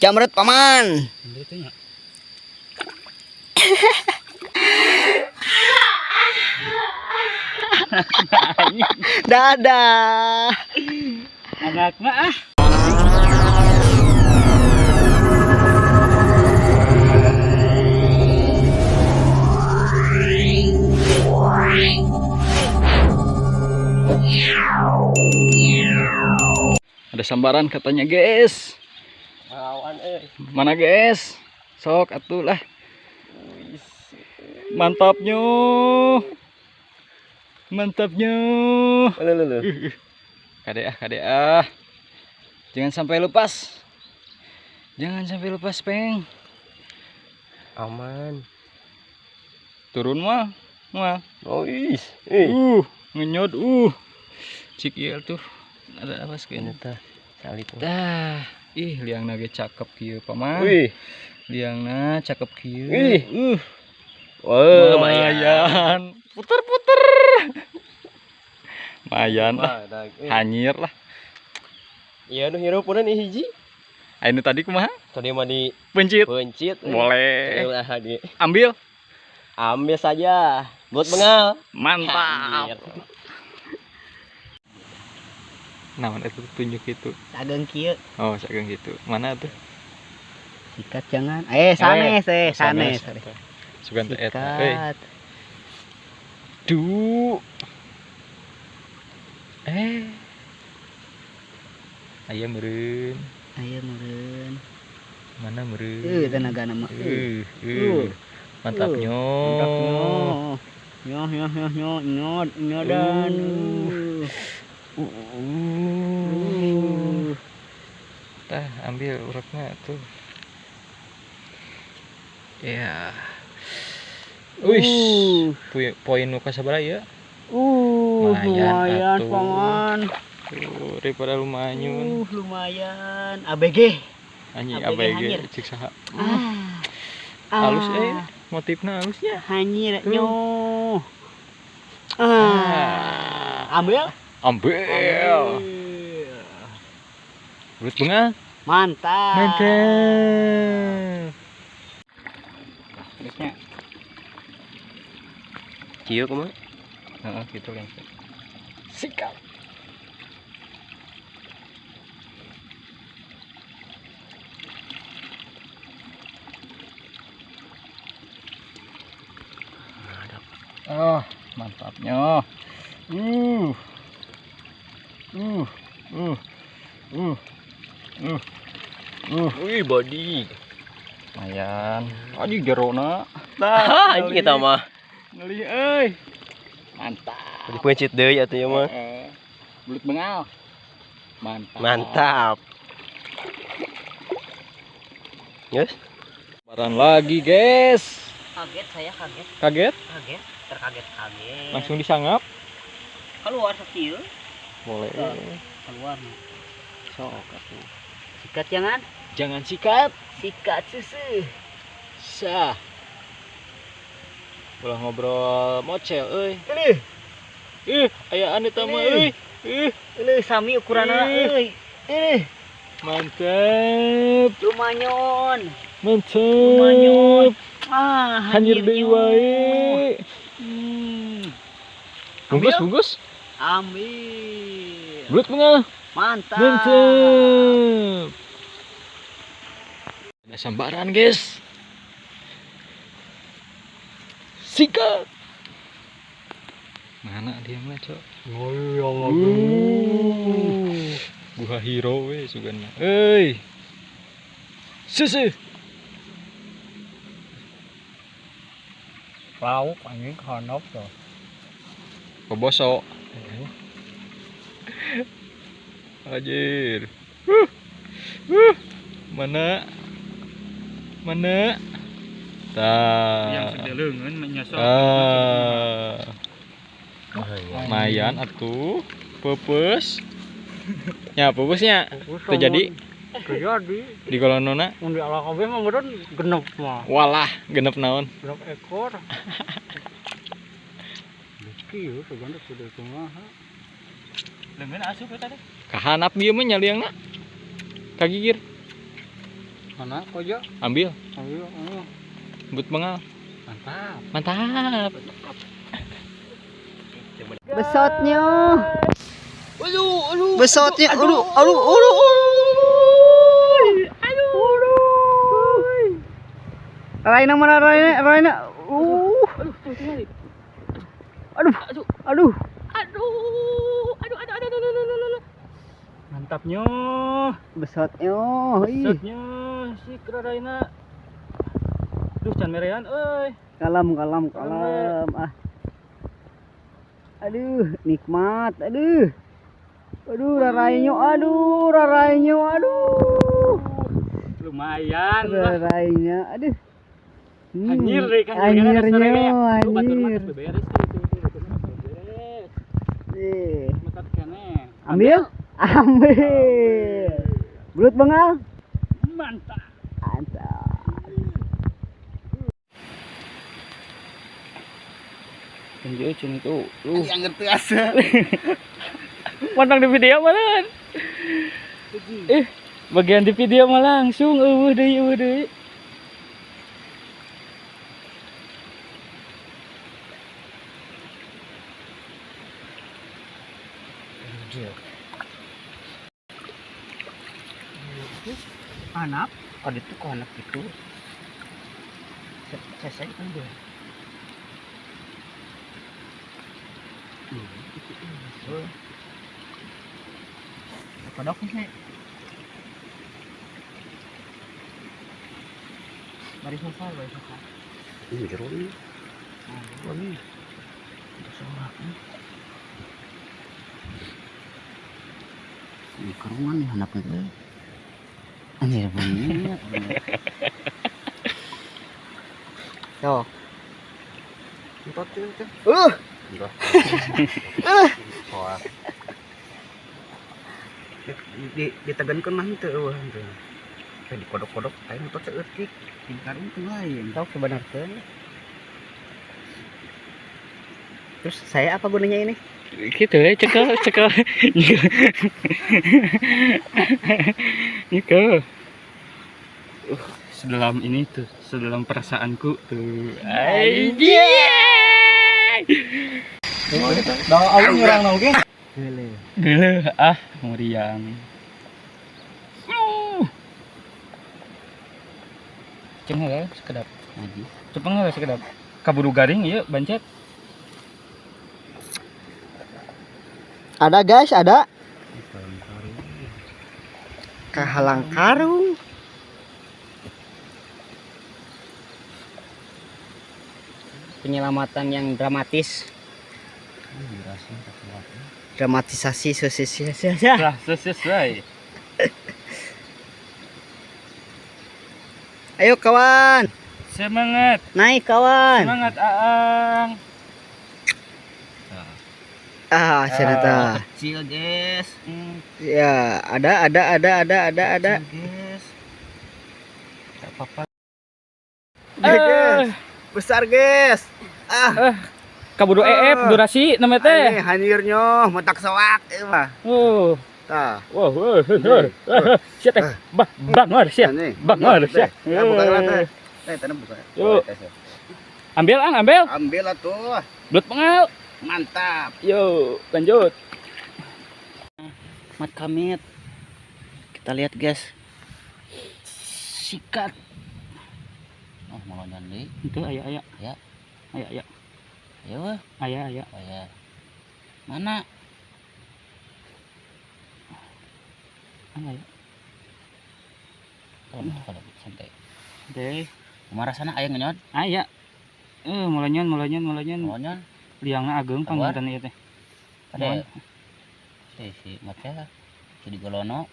Jamret paman. Dadah. Anak mah Ada sambaran katanya, guys. Mana, guys? Sok atuh lah. Mantapnya. Mantapnya. Kade ah. Jangan sampai lepas. Jangan sampai lepas, Peng. Aman. Turun mah. Oh is. Ngenyot Cik ieu tuh. Ada apa sekian? Salit. Dah, liangna ge cakep kieu, Paman. Liangna cakep kieu. Wah, lumayan. Puter. Lumayan lah. Hanyir lah. Iya nu hirup pun nih hiji. Anu tadi kumaha? Tadi mah di Pencit. Boleh. Ambil saja. Buat bengal. Mantap. Naon itu tunjuk itu? Sageung kieu. Oh, sageung gitu. Mana tuh? Sikat jangan. Sanes. Sugan teh eta. Aya meureun. Mana meureun? Tenaga nama. Mantapnya. Dan. Tah, ambil urakna tuh. Ya. Poin nu kasabaraha ya? Lumayan, atuh. Paman. Tuh, daripada lumayan. Lumayan. ABG. Anjing ABG ABG hanyir. cik saha. Halus motifnya halusnya. Hanyir nyo. Ambil. Belut bengal. Mantap. Terusnya. Cium kamu? Heeh, gitu langsung. Sikap. Oh, mantapnya. Wih, body. Lumayan. Anjing jerona. Anjing kita mah. Ngeli euy. Mantap. Dipencit deui atuh ya mah. Belut bengal. Mantap. Yes. Baran lagi, guys. Kaget saya. Kaget? Terkaget. Langsung disangap. Keluar sekil. Boleh. Keluar. Sok atuh. Sikat jangan. Jangan sikat. Sikat susu. Sah. Ulah ngobrol mocel euy. Aya anu teh mah euy. Sami ukuranna euy. Mantap. Lumayan. Mantap. Hanyir Hanyir deui wae. Bungkus. Ambil. Belut bengal. Mantap. Ada sambaran, guys. Sikat. Mana dia mah, Cok? Buah hero we sugan mah. Euy. Susu. lauk anjing hanap tuh. Kebosok. Anjir. Mana? Yang sedeleungeun menyosok. Lumayan atuh. Pepes. Ya, pepesnya. Terjadi. Di kolonona. Mun di ala kabeh mah meureun genep mah. Walah, genep naon? Genep ekor. Kieu seganda sudah kumaha. Leungeun asup eta teh. Kahanap ieu mah nyaliangna. Kagigir. Mana koja? Ambil. Ayo, ayo. But bengal. Mantap. Mantap. Besotnya. Aduh. Besotnya. Aduh. Raina mana Raina? Aduh. Mantapnya. Besotnya. Setnya si Kraraina. Duh, can merean euy. Kalem. Ah. Aduh, nikmat. Aduh, rarainya. Lumayan lah. Rarainya. Aduh. Anjir deh kan Anjirnya. Batur mah Anjir. teu beberes tuh. Beberes. Eh, Mata kene. ambil. Belut bengal. Mantap. Mantap. Lanjut cun itu. Yang ngerti asa. Pantang di video malah. Bagian di video mah langsung eueuh deui. Anak, kalau itu kok anak itu. Saya kan dia. Kodok sih. Bari sosal. Ini jero ini. Ini. Sorak. Ini kerungan nih anak itu. Ini bunyinya. Yo. Entot itu. Enggak. Ditegankan mah teu henteu. Di kodok-kodok aing entot seutik. Tingkar itu lain. Tahu sebenarnya. Terus saya apa gunanya ini? Gitu ya, cekel. Nyekel. Sedalam ini tuh, sedalam perasaanku tuh. Anjir. Dah awal nyerang oge. Geuleuh muriang. Cenah ya sekedap. Ngaji. Cepeng we sekedap. Kaburu garing ieu bancet. Ada guys, ada. Kahalang karung. Penyelamatan yang dramatis. Dramatisasi sosial. Lah, sesuai. Ayo kawan, Semangat. naik kawan. Semangat Aang. Senata. Kecil, guys. Ya, ada. Guys. Enggak apa-apa. Guys. Besar, guys. Kaburu durasi na Ini teh. hanyirnya metak sawak ieu mah. Tah. Wah. Sia teh. Bangor sia. Bangor sia. Buka lantai. Tanah buka. Yuk. Ambil ambil. Ambil atuh. Belut pengal. Mantap. Yuk, lanjut. Mat kamit. Kita lihat, guys. Sikat. Oh, mau nyandi. Itu aya. Ya. Aya. Ya wah. Aya. Oh ya. Mana? Aya. Kalau santai. Deh. Kumaha rasana aya ngenyot? Aya. Mulanyon. Maunya Liangna ageng panggilan ieu teh. ada. Si macam si di Golono.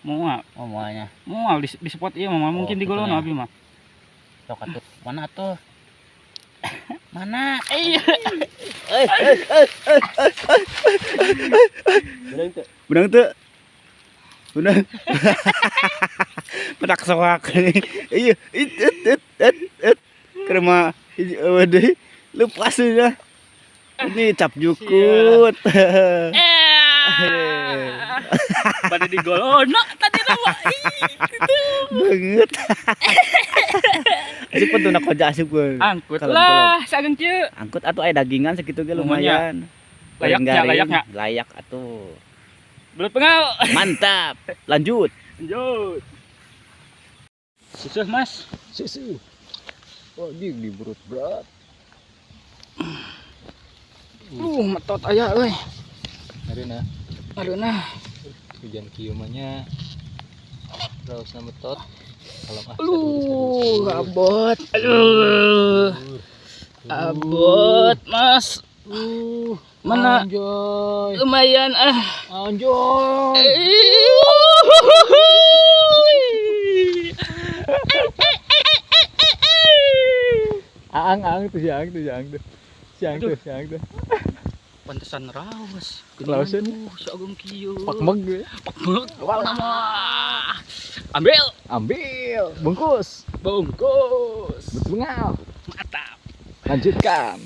Moal. Oh, moalnya. Moal di spot ieu mah mungkin di Golono abi mah. Sok atuh. Mana tuh? Mana? Iya. Benang tuh. Benang. Pedak sawak. Iya, Kerma waduh lepas sudah. Ini cap jukut. Pada di Golono tadi Banget. Asik pun tuh nak koja asik pun. Angkut Kalem, lah, sageung kieu. Angkut atuh aya dagingan segitu ge Lumayan. lumayan. Layaknya, Garing-garing. layaknya. Layak atuh. Belut pengal. Mantap. Lanjut. Lanjut. Susuh Mas. Susu. Oh, di berut berat. Metot aya euy. Areuna Aduh hujan kieumannya. Terus metot. Kalau abot. Aduh. Abot, Mas. Mana? Anjoy. Lumayan Anjoy. Ang tuh siang tuh. Siang tuh. Pantesan rawas. Lausan. Sagung kieu. Pakmeg gue. Pakmeg. Nama. Ambil. Bungkus. Bungkus. Betul ngau. Mantap. Lanjutkan.